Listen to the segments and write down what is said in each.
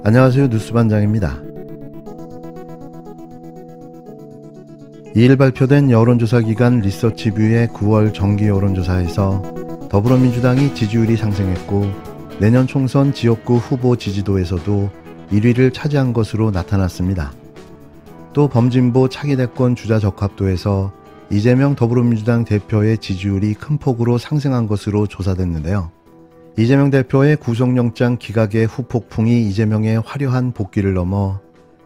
안녕하세요. 뉴스반장입니다. 2일 발표된 여론조사기관 리서치뷰의 9월 정기 여론조사에서 더불어민주당이 지지율이 상승했고 내년 총선 지역구 후보 지지도에서도 1위를 차지한 것으로 나타났습니다. 또 범진보 차기 대권 주자 적합도에서 이재명 더불어민주당 대표의 지지율이 큰 폭으로 상승한 것으로 조사됐는데요. 이재명 대표의 구속영장 기각의 후폭풍이 이재명의 화려한 복귀를 넘어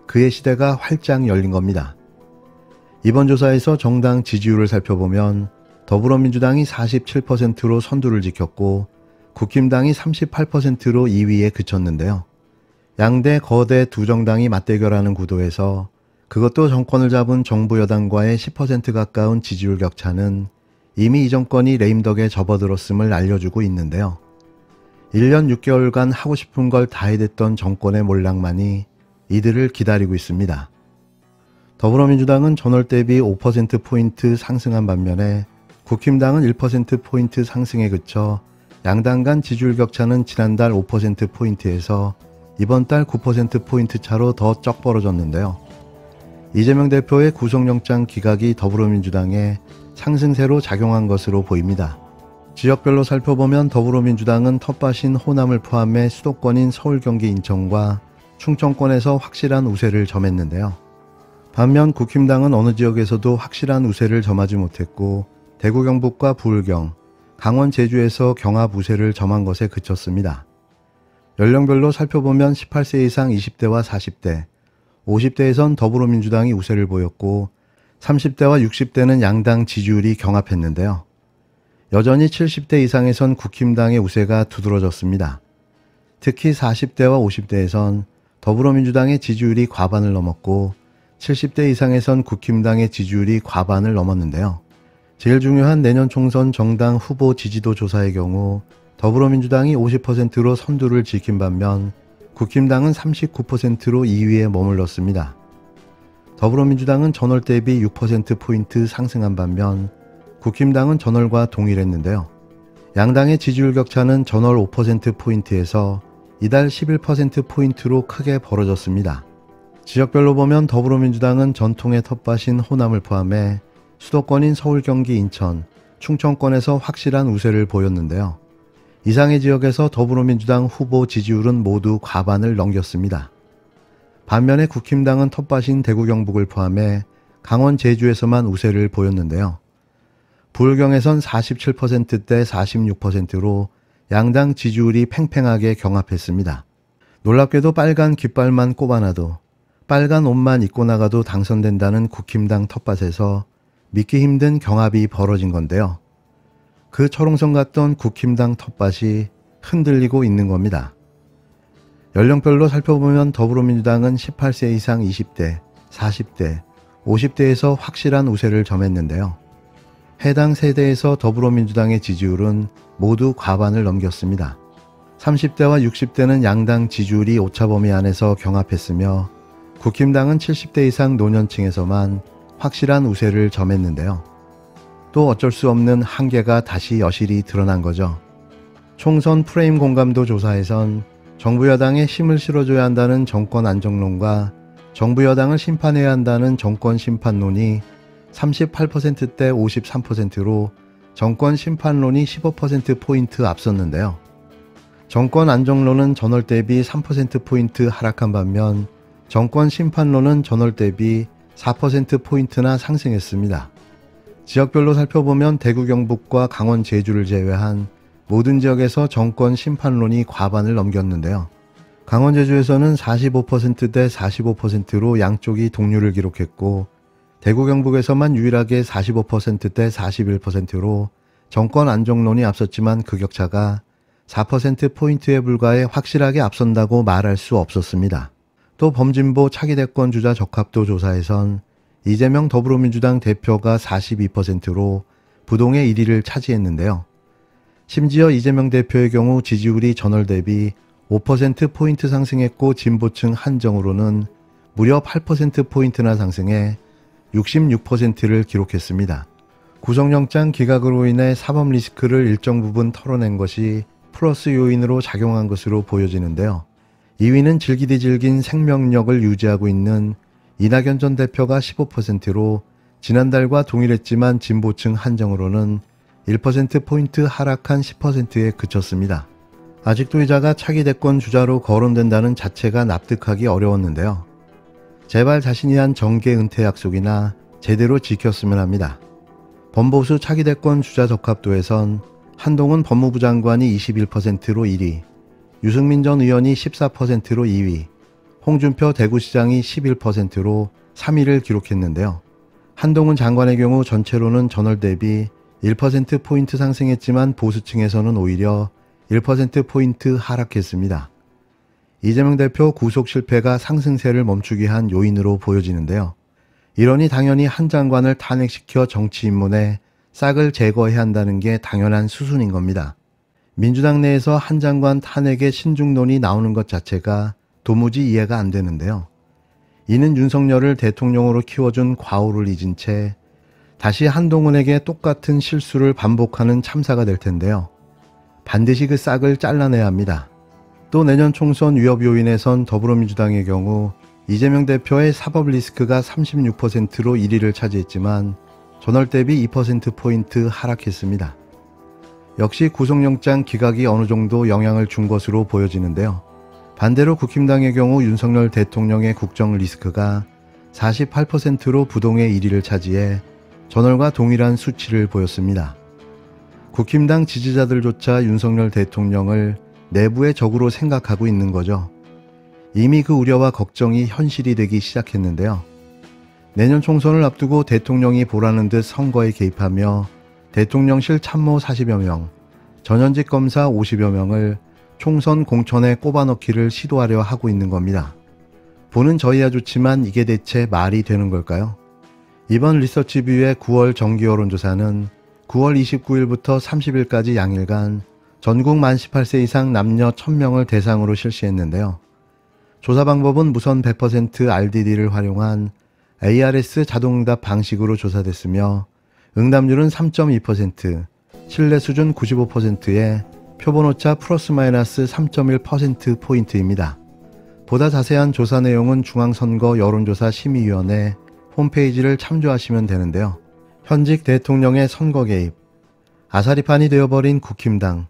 그의 시대가 활짝 열린 겁니다. 이번 조사에서 정당 지지율을 살펴보면 더불어민주당이 47%로 선두를 지켰고 국힘당이 38%로 2위에 그쳤는데요. 양대 거대 두 정당이 맞대결하는 구도에서 그것도 정권을 잡은 정부 여당과의 10% 가까운 지지율 격차는 이미 이 정권이 레임덕에 접어들었음을 알려주고 있는데요. 1년 6개월간 하고 싶은 걸 다 해댔던 정권의 몰락만이 이들을 기다리고 있습니다. 더불어민주당은 전월 대비 5%포인트 상승한 반면에 국힘당은 1%포인트 상승에 그쳐 양당 간 지지율 격차는 지난달 5%포인트에서 이번 달 9%포인트 차로 더 쩍 벌어졌는데요. 이재명 대표의 구속영장 기각이 더불어민주당에 상승세로 작용한 것으로 보입니다. 지역별로 살펴보면 더불어민주당은 텃밭인 호남을 포함해 수도권인 서울, 경기, 인천과 충청권에서 확실한 우세를 점했는데요. 반면 국힘당은 어느 지역에서도 확실한 우세를 점하지 못했고 대구, 경북과 부울경, 강원, 제주에서 경합 우세를 점한 것에 그쳤습니다. 연령별로 살펴보면 18세 이상 20대와 40대, 50대에선 더불어민주당이 우세를 보였고 30대와 60대는 양당 지지율이 경합했는데요. 여전히 70대 이상에선 국힘당의 우세가 두드러졌습니다. 특히 40대와 50대에선 더불어민주당의 지지율이 과반을 넘었고 70대 이상에선 국힘당의 지지율이 과반을 넘었는데요. 제일 중요한 내년 총선 정당 후보 지지도 조사의 경우 더불어민주당이 50%로 선두를 지킨 반면 국힘당은 39%로 2위에 머물렀습니다. 더불어민주당은 전월 대비 6%포인트 상승한 반면 국힘당은 전월과 동일했는데요. 양당의 지지율 격차는 전월 5%포인트에서 이달 11%포인트로 크게 벌어졌습니다. 지역별로 보면 더불어민주당은 전통의 텃밭인 호남을 포함해 수도권인 서울, 경기, 인천, 충청권에서 확실한 우세를 보였는데요. 이상의 지역에서 더불어민주당 후보 지지율은 모두 과반을 넘겼습니다. 반면에 국힘당은 텃밭인 대구, 경북을 포함해 강원, 제주에서만 우세를 보였는데요. 부울경에선 47%대 46%로 양당 지지율이 팽팽하게 경합했습니다. 놀랍게도 빨간 깃발만 꼽아놔도 빨간 옷만 입고 나가도 당선된다는 국힘당 텃밭에서 믿기 힘든 경합이 벌어진 건데요. 그 철옹성 같던 국힘당 텃밭이 흔들리고 있는 겁니다. 연령별로 살펴보면 더불어민주당은 18세 이상 20대, 40대, 50대에서 확실한 우세를 점했는데요. 해당 세대에서 더불어민주당의 지지율은 모두 과반을 넘겼습니다. 30대와 60대는 양당 지지율이 오차범위 안에서 경합했으며 국힘당은 70대 이상 노년층에서만 확실한 우세를 점했는데요. 또 어쩔 수 없는 한계가 다시 여실히 드러난 거죠. 총선 프레임 공감도 조사에선 정부 여당에 힘을 실어줘야 한다는 정권 안정론과 정부 여당을 심판해야 한다는 정권 심판론이 38%대 53%로 정권 심판론이 15%포인트 앞섰는데요. 정권 안정론은 전월 대비 3%포인트 하락한 반면 정권 심판론은 전월 대비 4%포인트나 상승했습니다. 지역별로 살펴보면 대구, 경북과 강원, 제주를 제외한 모든 지역에서 정권 심판론이 과반을 넘겼는데요. 강원, 제주에서는 45%대 45%로 양쪽이 동률을 기록했고 대구, 경북에서만 유일하게 45%대 41%로 정권 안정론이 앞섰지만 그 격차가 4%포인트에 불과해 확실하게 앞선다고 말할 수 없었습니다. 또 범진보 차기 대권 주자 적합도 조사에선 이재명 더불어민주당 대표가 42%로 부동의 1위를 차지했는데요. 심지어 이재명 대표의 경우 지지율이 전월 대비 5%포인트 상승했고 진보층 한정으로는 무려 8%포인트나 상승해 66%를 기록했습니다. 구속영장 기각으로 인해 사법 리스크를 일정 부분 털어낸 것이 플러스 요인으로 작용한 것으로 보여지는데요. 2위는 질기디질긴 생명력을 유지하고 있는 이낙연 전 대표가 15%로 지난달과 동일했지만 진보층 한정으로는 1%포인트 하락한 10%에 그쳤습니다. 아직도 이자가 차기 대권 주자로 거론된다는 자체가 납득하기 어려웠는데요. 제발 자신이 한 정계 은퇴 약속이나 제대로 지켰으면 합니다. 범보수 차기 대권 주자 적합도에선 한동훈 법무부 장관이 21%로 1위, 유승민 전 의원이 14%로 2위, 홍준표 대구시장이 11%로 3위를 기록했는데요. 한동훈 장관의 경우 전체로는 전월 대비 1%포인트 상승했지만 보수층에서는 오히려 1%포인트 하락했습니다. 이재명 대표 구속 실패가 상승세를 멈추게 한 요인으로 보여지는데요. 이러니 당연히 한 장관을 탄핵시켜 정치 인문에 싹을 제거해야 한다는 게 당연한 수순인 겁니다. 민주당 내에서 한 장관 탄핵의 신중론이 나오는 것 자체가 도무지 이해가 안 되는데요. 이는 윤석열을 대통령으로 키워준 과오를 잊은 채 다시 한동훈에게 똑같은 실수를 반복하는 참사가 될 텐데요. 반드시 그 싹을 잘라내야 합니다. 또 내년 총선 위협 요인에선 더불어민주당의 경우 이재명 대표의 사법 리스크가 36%로 1위를 차지했지만 전월 대비 2%포인트 하락했습니다. 역시 구속영장 기각이 어느 정도 영향을 준 것으로 보여지는데요. 반대로 국힘당의 경우 윤석열 대통령의 국정 리스크가 48%로 부동의 1위를 차지해 전월과 동일한 수치를 보였습니다. 국힘당 지지자들조차 윤석열 대통령을 내부의 적으로 생각하고 있는 거죠. 이미 그 우려와 걱정이 현실이 되기 시작했는데요. 내년 총선을 앞두고 대통령이 보라는 듯 선거에 개입하며 대통령실 참모 40여 명, 전현직 검사 50여 명을 총선 공천에 꼽아넣기를 시도하려 하고 있는 겁니다. 보는 저희야 좋지만 이게 대체 말이 되는 걸까요? 이번 리서치뷰의 9월 정기 여론조사는 9월 29일부터 30일까지 양일간 전국 만 18세 이상 남녀 1000명을 대상으로 실시했는데요. 조사 방법은 무선 100% RDD를 활용한 ARS 자동응답 방식으로 조사됐으며 응답률은 3.2%, 신뢰 수준 95%에 표본오차 플러스 마이너스 3.1%포인트입니다. 보다 자세한 조사 내용은 중앙선거 여론조사 심의위원회 홈페이지를 참조하시면 되는데요. 현직 대통령의 선거 개입, 아사리판이 되어버린 국힘당,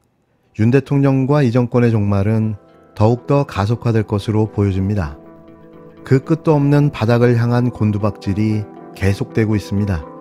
윤 대통령과 이 정권의 종말은 더욱더 가속화될 것으로 보여집니다. 그 끝도 없는 바닥을 향한 곤두박질이 계속되고 있습니다.